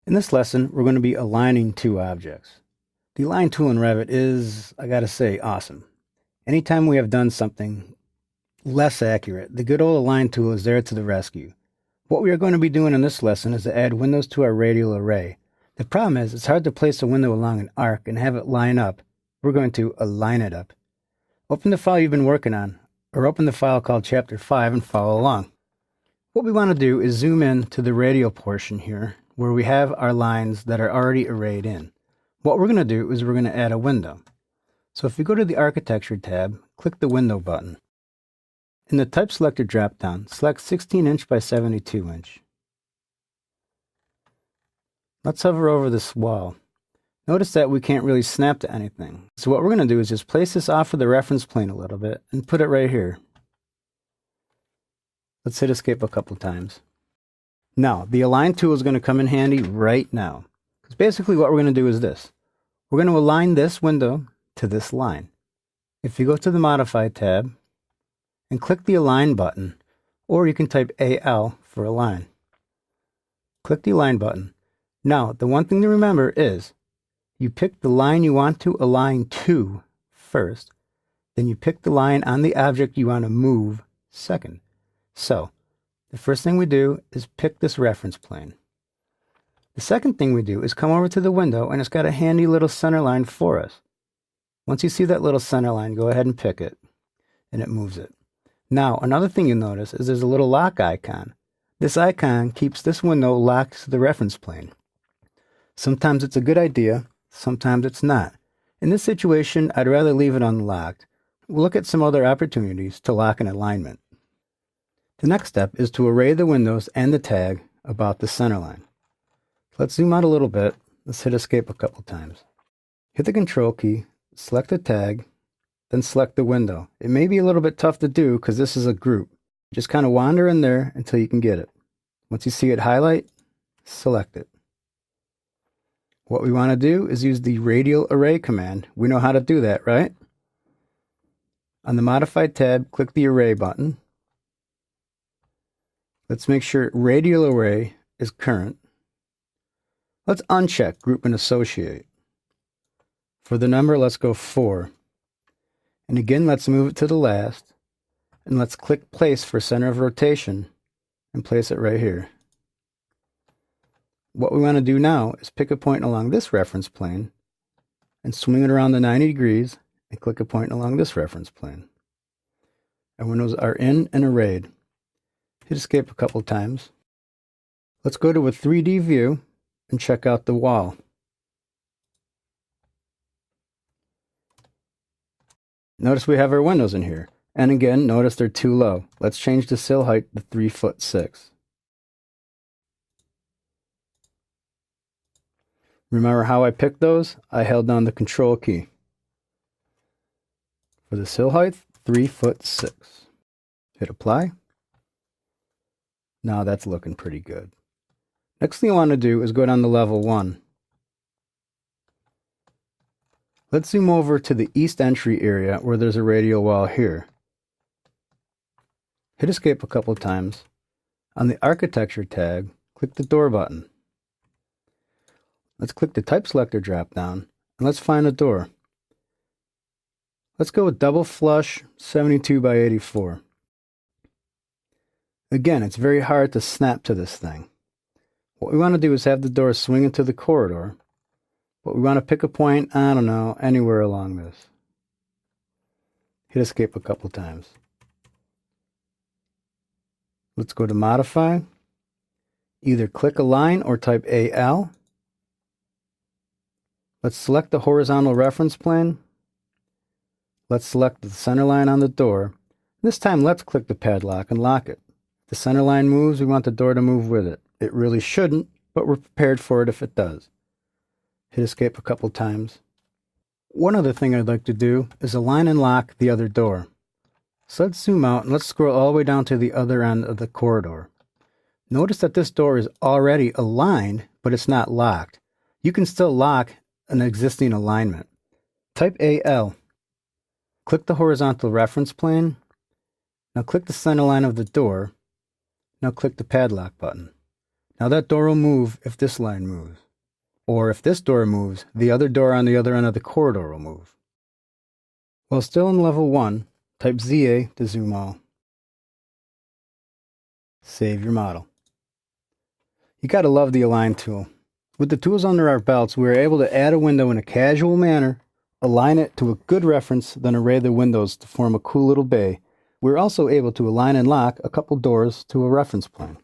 In this lesson, we're going to be aligning two objects. The Align tool in Revit is, I gotta say, awesome. Anytime we have done something less accurate, the good old Align tool is there to the rescue. What we are going to be doing in this lesson is to add windows to our radial array. The problem is, it's hard to place a window along an arc and have it line up. We're going to align it up. Open the file you've been working on, or open the file called Chapter 5 and follow along. What we want to do is zoom in to the radial portion here, where we have our lines that are already arrayed in. What we're going to do is we're going to add a window. So if you go to the Architecture tab, click the Window button. In the Type Selector drop-down, select 16" by 72". Let's hover over this wall. Notice that we can't really snap to anything. So what we're going to do is just place this off of the reference plane a little bit and put it right here. Let's hit Escape a couple times. Now, the Align tool is going to come in handy right now. Because basically what we're going to do is this. We're going to align this window to this line. If you go to the Modify tab and click the Align button, or you can type AL for Align. Click the Align button. Now, the one thing to remember is you pick the line you want to align to first, then you pick the line on the object you want to move second. So, the first thing we do is pick this reference plane. The second thing we do is come over to the window, and it's got a handy little center line for us. Once you see that little center line, go ahead and pick it, and it moves it. Now, another thing you'll notice is there's a little lock icon. This icon keeps this window locked to the reference plane. Sometimes it's a good idea, sometimes it's not. In this situation, I'd rather leave it unlocked. We'll look at some other opportunities to lock an alignment. The next step is to array the windows and the tag about the center line. Let's zoom out a little bit. Let's hit Escape a couple times. Hit the Control key, select the tag, then select the window. It may be a little bit tough to do because this is a group. Just kind of wander in there until you can get it. Once you see it highlight, select it. What we want to do is use the Radial Array command. We know how to do that, right? On the Modify tab, click the Array button. Let's make sure Radial Array is current. Let's uncheck Group and Associate. For the number, let's go 4. And again, let's move it to the last. And let's click Place for center of rotation and place it right here. What we want to do now is pick a point along this reference plane and swing it around the 90 degrees and click a point along this reference plane. Our windows are in and arrayed. Hit Escape a couple times. Let's go to a 3D view and check out the wall. Notice we have our windows in here. And again, notice they're too low. Let's change the sill height to 3'6". Remember how I picked those? I held down the Control key. For the sill height, 3'6". Hit Apply. Now that's looking pretty good. Next thing I want to do is go down to level 1. Let's zoom over to the east entry area where there's a radial wall here. Hit Escape a couple times. On the Architecture tab, click the Door button. Let's click the Type Selector drop-down, and let's find a door. Let's go with Double Flush 72 by 84. Again, it's very hard to snap to this thing. What we want to do is have the door swing into the corridor, but we want to pick a point, I don't know, anywhere along this. Hit Escape a couple times. Let's go to Modify. Either click Align or type AL. Let's select the horizontal reference plane. Let's select the center line on the door. This time, let's click the padlock and lock it. If the center line moves, we want the door to move with it. It really shouldn't, but we're prepared for it if it does. Hit Escape a couple times. One other thing I'd like to do is align and lock the other door. So let's zoom out and let's scroll all the way down to the other end of the corridor. Notice that this door is already aligned, but it's not locked. You can still lock an existing alignment. Type AL. Click the horizontal reference plane. Now click the center line of the door. Now click the padlock button. Now that door will move if this line moves. Or if this door moves, the other door on the other end of the corridor will move. While still in level 1, type ZA to zoom all. Save your model. You gotta love the Align tool. With the tools under our belts, we were able to add a window in a casual manner, align it to a good reference, then array the windows to form a cool little bay. We were also able to align and lock a couple doors to a reference plane.